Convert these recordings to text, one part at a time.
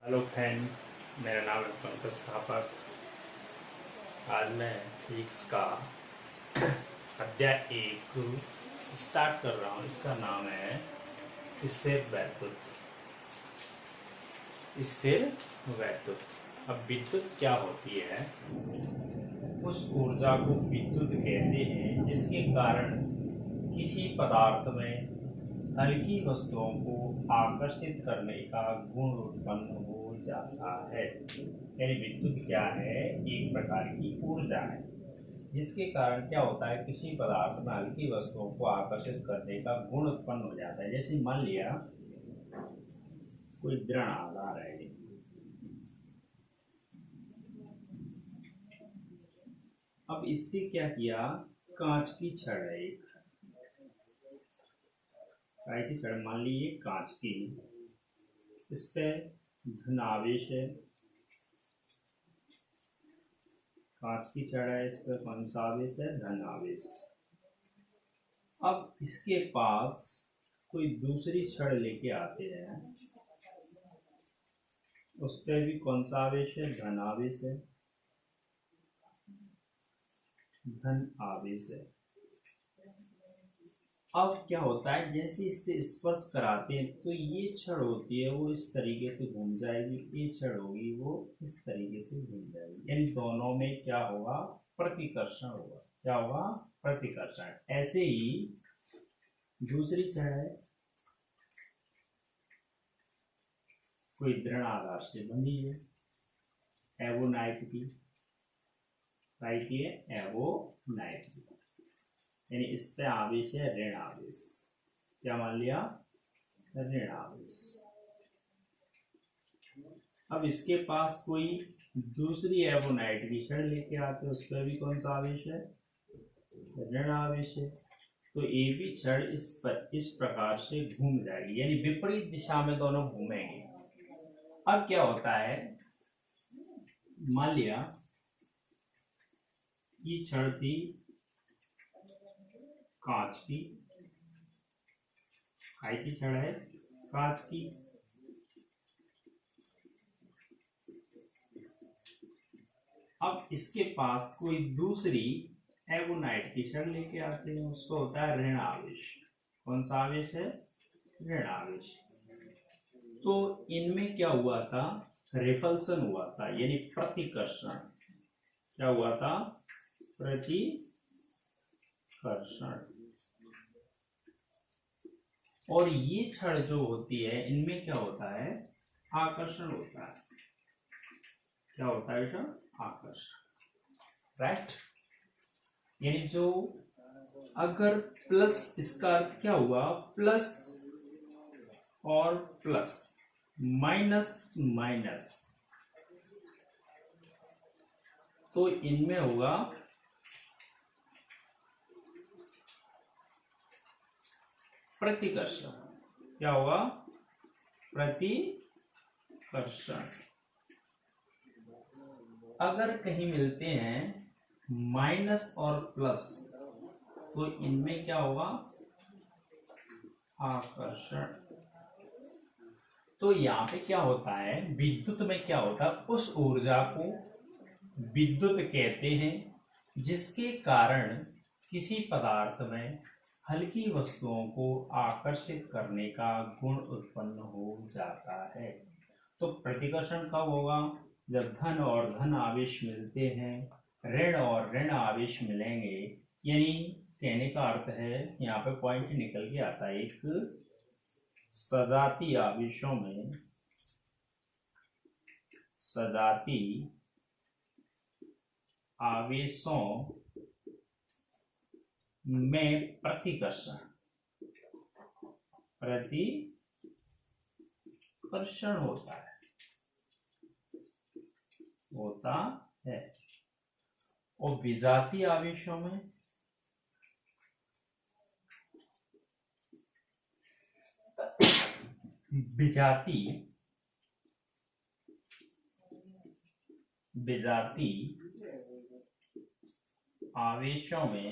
Hello friend, मेरा नाम है पंकज स्थापक। आज मैं फिजिक्स का अध्याय 1 स्टार्ट कर रहा हूँ। इसका नाम है स्थिर वैद्युत। स्थिर वैद्युत। अब विद्युत क्या होती है? उस ऊर्जा को विद्युत कहते हैं जिसके कारण किसी पदार्थ में हल्की वस्तुओं को आकर्षित करने का गुण उत्पन्न हो जाता है। यानी विद्युत क्या है? एक प्रकार की ऊर्जा है जिसके कारण क्या होता है, किसी पदार्थ में हल्की वस्तुओं को आकर्षित करने का गुण उत्पन्न हो जाता है। जैसे मान लिया कोई दृढ़ आधार है, अब इससे क्या किया, कांच की छड़ है, एक की छड़ मान लीजिए कांच की, इस पे धन आवेश है, कांच की छड़ है, इस पर कौन सा आवेश है? धन आवेश। अब इसके पास कोई दूसरी छड़ लेके आते हैं, उस पर भी कौन सा आवेश है? धन आवेश है, धन आवेश है। अब क्या होता है, जैसे इससे स्पर्श कराते हैं तो ये छड़ होती है वो इस तरीके से घूम जाएगी, ये छड़ होगी वो इस तरीके से घूम जाएगी। इन दोनों में क्या होगा? प्रतिकर्षण होगा। क्या होगा? प्रतिकर्षण। ऐसे ही दूसरी छड़ है, कोई दृढ़ आधार से बनी है, एवोनाइट की, एवोनाइट की, यानी इस पे आवेश है ऋण आवेश। क्या मान लिया? ऋण आवेश। अब इसके पास कोई दूसरी एवोनाइट की छड़ लेके आते, उस पर भी कौन सा आवेश है? ऋण आवेश है। तो एक भी छड़ इस प्रकार से घूम जाएगी, यानी विपरीत दिशा में दोनों घूमेंगे। अब क्या होता है, मान लिया ये छड़ थी कांच की, काय की छड़ है? कांच की। अब इसके पास कोई दूसरी एवोनाइट की छड़ लेके आते हैं, उसको होता है ऋण आवेश। कौन सा आवेश है? ऋण आवेश। तो इनमें क्या हुआ था? रिपल्सन हुआ था, यानी प्रतिकर्षण। क्या हुआ था? प्रतिकर्षण। और ये छड़ जो होती है इनमें क्या होता है? आकर्षण होता है। क्या होता है बेटा? आकर्षण। राइट। यानी जो अगर प्लस, इसका अर्थ क्या हुआ? प्लस और प्लस, माइनस माइनस, तो इनमें होगा प्रतिकर्षण। क्या होगा? प्रतिकर्षण। अगर कहीं मिलते हैं माइनस और प्लस, तो इनमें क्या होगा? आकर्षण। तो यहाँ पे क्या होता है, विद्युत में क्या होता है, उस ऊर्जा को विद्युत कहते हैं जिसके कारण किसी पदार्थ में हल्की वस्तुओं को आकर्षित करने का गुण उत्पन्न हो जाता है। तो प्रतिकर्षण कब होगा? जब धन और धन आवेश मिलते हैं, ऋण और ऋण आवेश मिलेंगे। यानी कहने का अर्थ है, यहाँ पे पॉइंट निकल के आता है, एक सजाती आवेशों में, सजाती आवेशों में प्रतिकर्षण, प्रतिकर्षण होता है। और विजातीय आवेशों में विजाती आवेशों में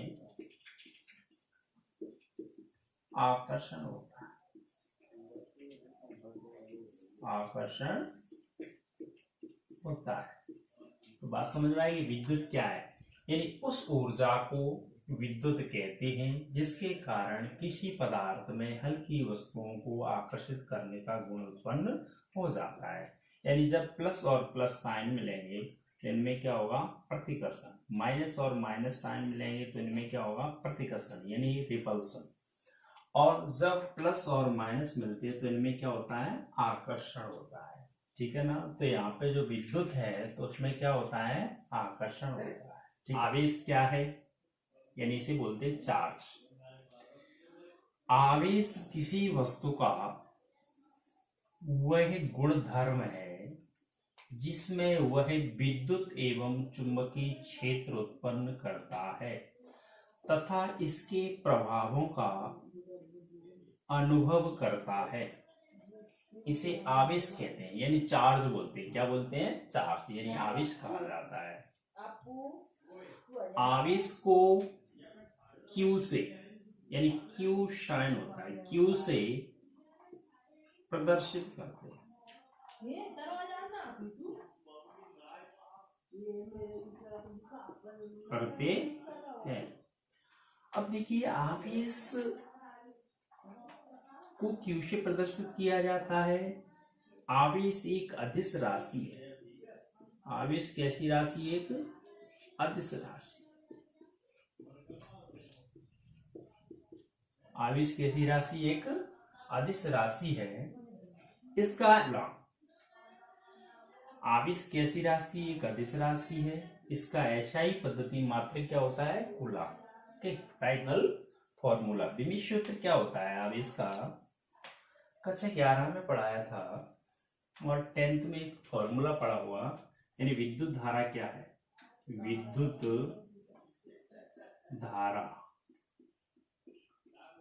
आकर्षण होता है। आकर्षण होता है। तो बात समझ में आएगी, विद्युत क्या है, यानी उस ऊर्जा को विद्युत कहते हैं जिसके कारण किसी पदार्थ में हल्की वस्तुओं को आकर्षित करने का गुण उत्पन्न हो जाता है। यानी जब प्लस और प्लस साइन मिलेंगे तो इनमें क्या होगा, प्रतिकर्षण, माइनस और माइनस साइन मिलेंगे तो इनमें क्या होगा, प्रतिकर्षण यानी रिपल्सन, और जब प्लस और माइनस मिलते हैं तो इनमें क्या होता है, आकर्षण होता है। ठीक है ना। तो यहाँ पे जो विद्युत है तो उसमें क्या होता है, आकर्षण होता है। ठीक। आवेश क्या है, यानी इसे बोलते हैं चार्ज। आवेश किसी वस्तु का वह गुण धर्म है जिसमें वह विद्युत एवं चुंबकीय क्षेत्र उत्पन्न करता है तथा इसके प्रभावों का अनुभव करता है। इसे आवेश कहते हैं, यानी चार्ज बोलते हैं। क्या बोलते हैं, चार्ज, यानी आवेश कहा जाता है। आवेश को Q से, यानी Q शाइन होता है, Q से प्रदर्शित करते हैं। अब देखिए, आवेश को Q से प्रदर्शित किया जाता है। आवेश एक अदिश राशि है। आवेश कैसी राशि, एक अदिश राशि। आवेश कैसी राशि, एक अदिश राशि है। इसका आवेश कैसी राशि, एक अदिश राशि है। इसका ऐसा ही पद्धति मात्र क्या होता है, कूलॉम। टाइटल फॉर्मूला, विमित सूत्र क्या होता है आवेश का, कक्षा 11 में पढ़ाया था और 10th में एक फॉर्मूला पढ़ा हुआ। यानी विद्युत धारा क्या है, विद्युत धारा,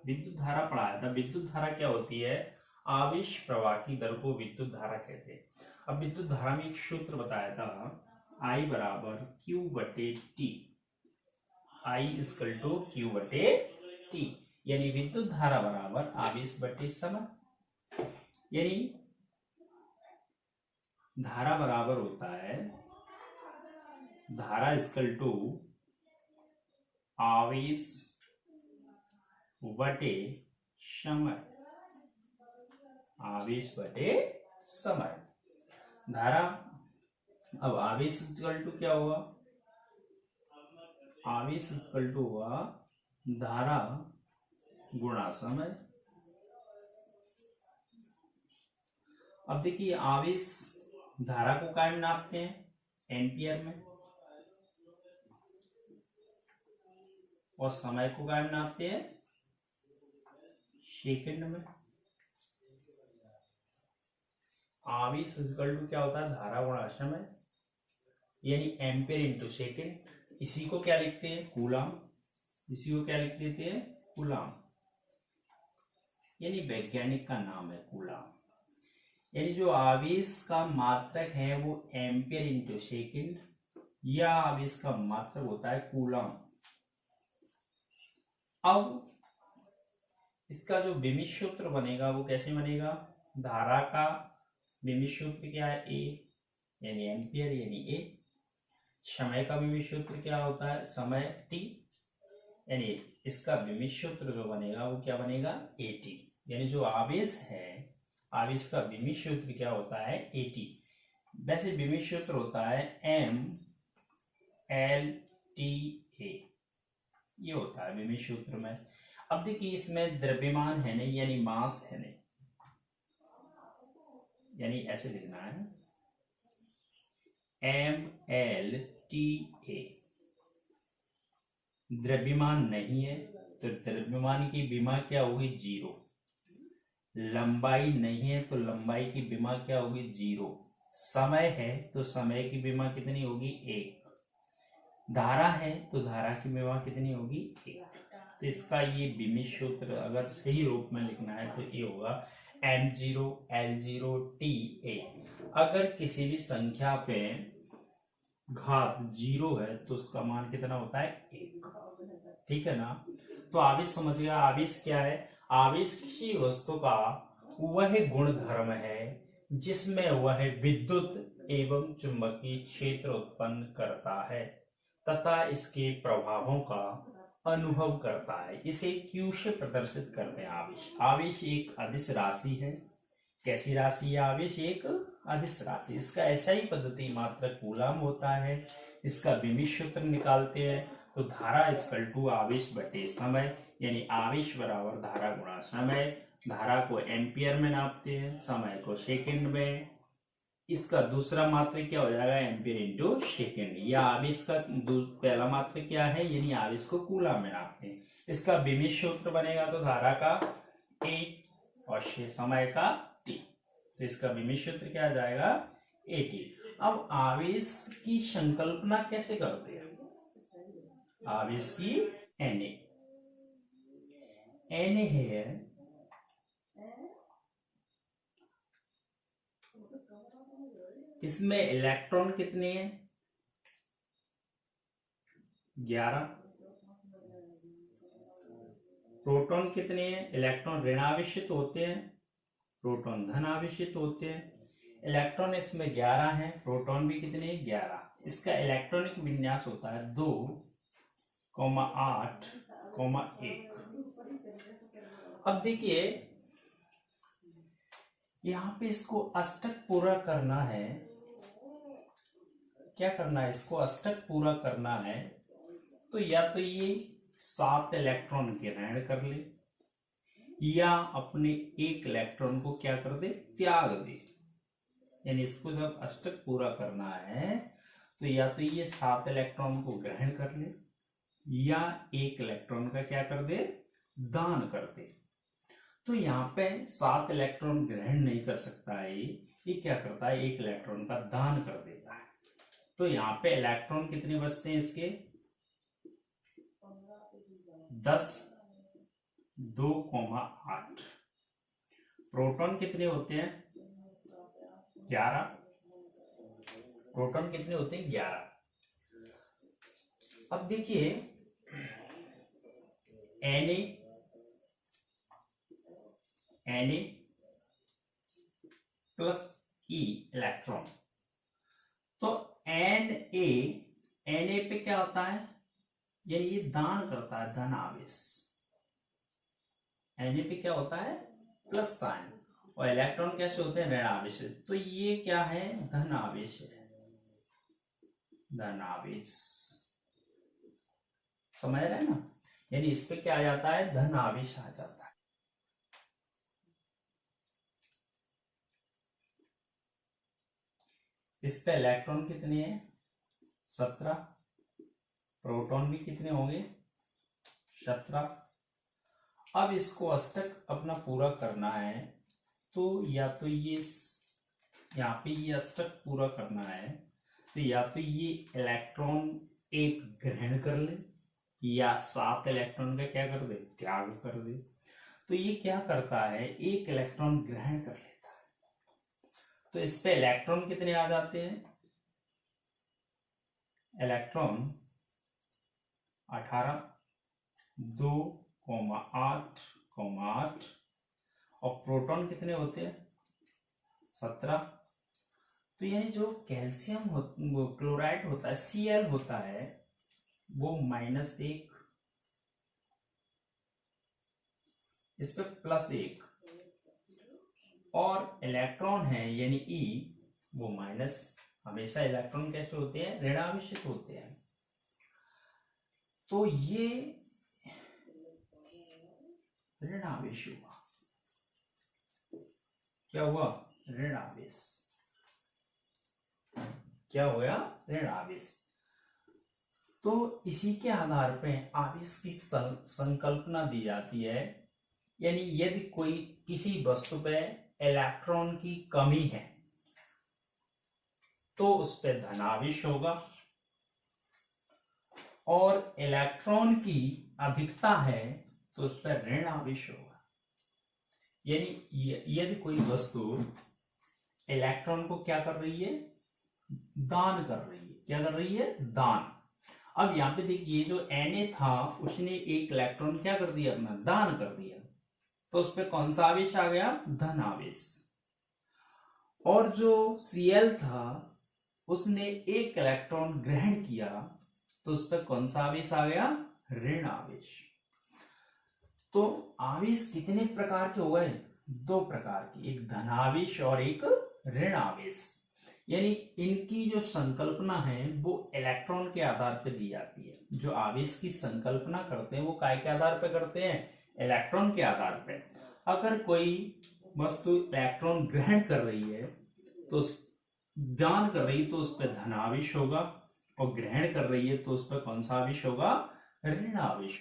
विद्युत धारा पढ़ाया था। विद्युत धारा क्या होती है, आवेश प्रवाह की दर को विद्युत धारा कहते हैं। अब विद्युत धारा में एक सूत्र बताया था, I बराबर Q/T, I = Q/T, यानी विद्युत धारा बराबर आवेश बटे समय। यानी धारा बराबर होता है, धारा = आवेश बटे समय, आवेश बटे समय। धारा, अब आवेश = क्या हुआ, आवेश = हुआ धारा गुणा समय। अब देखिए, आवेश धारा को क्या में नापते हैं, एम्पियर में, और समय को क्या में नापते हैं, सेकंड में। आवेश = क्या होता है, धारा गुणा समय, यानी एम्पियर इंटू सेकंड। इसी को क्या लिखते हैं, कूलॉम। इसी को क्या लिख लेते हैं, कूलॉम, यानी वैज्ञानिक का नाम है कूलॉम। यानी जो आवेश का मात्रक है वो एम्पियर इंटू सेकंड, या आवेश का मात्रक होता है कूलॉम। अब इसका जो विमित सूत्र बनेगा वो कैसे बनेगा, धारा का विमित सूत्र क्या है, ए, यानी एम्पियर यानी ए। समय का विमित सूत्र क्या होता है, समय, टी, यानी इसका विमित सूत्र जो बनेगा वो क्या बनेगा, एटी। यानी जो आवेश है, आवेश का विमित सूत्र क्या होता है, एटी। वैसे विमित सूत्र होता है MLTA, ये होता है विमित सूत्र में। अब देखिए, इसमें द्रव्यमान है नहीं, यानी मास है नहीं, यानी ऐसे लिखना है MLTA। द्रव्यमान नहीं है तो द्रव्यमान की विमा क्या होगी, 0। लंबाई नहीं है तो लंबाई की विमा क्या होगी, 0। समय है तो समय की विमा कितनी होगी, 1। धारा है तो धारा की विमा कितनी होगी, 1। तो इसका ये विमित सूत्र अगर सही रूप में लिखना है तो ये होगा M0 L0 TA। अगर किसी भी संख्या पे घात 0 है तो उसका मान कितना होता है, 1। ठीक है ना। तो आवेश समझ गया। आवेश क्या है, आवेश किसी वस्तु का वह गुण धर्म है जिसमें वह विद्युत एवं चुंबकीय क्षेत्र उत्पन्न करता है तथा इसके प्रभावों का अनुभव करता है। इसे Q से प्रदर्शित करते हैं। आवेश, आवेश एक अदिश राशि है। कैसी राशि है आवेश? एक अदिश राशि। इसका एसआई पद्धति मात्रक कूलम होता है। इसका विमित सूत्र निकालते हैं तो धारा इक्वल टू आवेश बटे समय, यानी आवेश बराबर धारा गुणा समय। धारा को एम्पियर में नापते हैं, समय को सेकंड में। इसका दूसरा मात्रक क्या हो जाएगा? Ampere into second. या आवेश का पहला मात्रक क्या है? यानी आवेश को कूलम में नापते हैं। इसका विमित सूत्र बनेगा तो धारा का A और समय का T। तो इसका विमित सूत्र क्या आ जाएगा? AT। अब आवेश की संकल्पना कैसे करते हैं? आवेश की Na है इसमें इलेक्ट्रॉन कितने हैं? 11। प्रोटॉन कितने हैं? इलेक्ट्रॉन ऋणावेशित होते हैं, प्रोटॉन धनावेशित होते हैं। इलेक्ट्रॉन इसमें 11 हैं, प्रोटॉन भी कितने हैं? 11। इसका इलेक्ट्रॉनिक विन्यास होता है 2,8,1। अब देखिए यहां पे इसको अष्टक पूरा करना है। क्या करना है? इसको अष्टक पूरा करना है तो या तो ये 7 इलेक्ट्रॉन ग्रहण कर ले या अपने 1 इलेक्ट्रॉन को क्या कर दे? त्याग दे। यानी इसको जब अष्टक पूरा करना है तो या तो ये 7 इलेक्ट्रॉन को ग्रहण कर ले या 1 इलेक्ट्रॉन का क्या कर दे? दान कर दे। तो यहाँ पे 7 इलेक्ट्रॉन ग्रहण नहीं कर सकता है, ये क्या करता है? 1 इलेक्ट्रॉन का दान कर देता है। तो यहाँ पे इलेक्ट्रॉन कितने बचते हैं इसके? 10, 2,8। प्रोटॉन कितने होते हैं? 11। प्रोटॉन कितने होते हैं? 11। अब देखिए Na प्लस E इलेक्ट्रॉन। तो Na पे क्या होता है? यानी ये दान करता है, धन आवेश। Na पे क्या होता है? Plus sign. और इलेक्ट्रॉन कैसे होते हैं? ऋण आवेश। तो ये क्या है? धन आवेश है, धन आवेश। समझ रहे हैं ना? यानी इस पे क्या आ जाता है? धन आवेश आ जाता है। इस पे इलेक्ट्रॉन कितने हैं? 17। प्रोटॉन भी कितने होंगे? 17। अब इसको अष्टक अपना पूरा करना है तो या तो ये यहाँ पे ये अष्टक पूरा करना है तो या तो ये इलेक्ट्रॉन 1 ग्रहण कर ले या 7 इलेक्ट्रॉन का क्या कर दे? त्याग कर दे। तो ये क्या करता है? 1 इलेक्ट्रॉन ग्रहण कर लेता है। तो इस पे इलेक्ट्रॉन कितने आ जाते हैं? इलेक्ट्रॉन 18, 2,8,8। और प्रोटॉन कितने होते हैं? 17। तो यानी जो कैल्शियम क्लोराइड होता है, Cl होता है, वो -1, इस पे +1। और इलेक्ट्रॉन है यानी E, वो माइनस। हमेशा इलेक्ट्रॉन कैसे होते हैं? ऋणावेशित होते हैं। तो ये ऋणावेश हुआ। क्या हुआ? ऋणावेश। क्या हुआ? ऋणावेश। तो इसी के आधार पे आवेश की संकल्पना दी जाती है। यानी यदि कोई किसी वस्तु पे इलेक्ट्रॉन की कमी है तो उस पे धनावेश होगा और इलेक्ट्रॉन की अधिकता है तो उस पर ऋण आवेश होगा। यानी यदि कोई वस्तु इलेक्ट्रॉन को क्या कर रही है? दान कर रही है। क्या कर रही है? दान। अब यहाँ पे देखिए जो Na था उसने 1 इलेक्ट्रॉन क्या कर दिया? अपना दान कर दिया। तो उस पर कौन सा आवेश आ गया? धन आवेश। और जो Cl था उसने एक इलेक्ट्रॉन ग्रहण किया, तो उस पर कौन सा आवेश आ गया? ऋण आवेश। तो आवेश कितने प्रकार के हो गए? दो प्रकार के, एक धनावेश और एक ऋण आवेश। यानी इनकी जो संकल्पना है वो इलेक्ट्रॉन के आधार पर दी जाती है। जो आवेश की संकल्पना करते हैं वो काय के आधार पर करते हैं? इलेक्ट्रॉन के आधार पर। अगर कोई वस्तु इलेक्ट्रॉन ग्रहण कर रही है तो दान कर रही तो उस पर धनावेश होगा, और ग्रहण कर रही है तो उस पर कौन सा आवेश होगा? ऋण आवेश।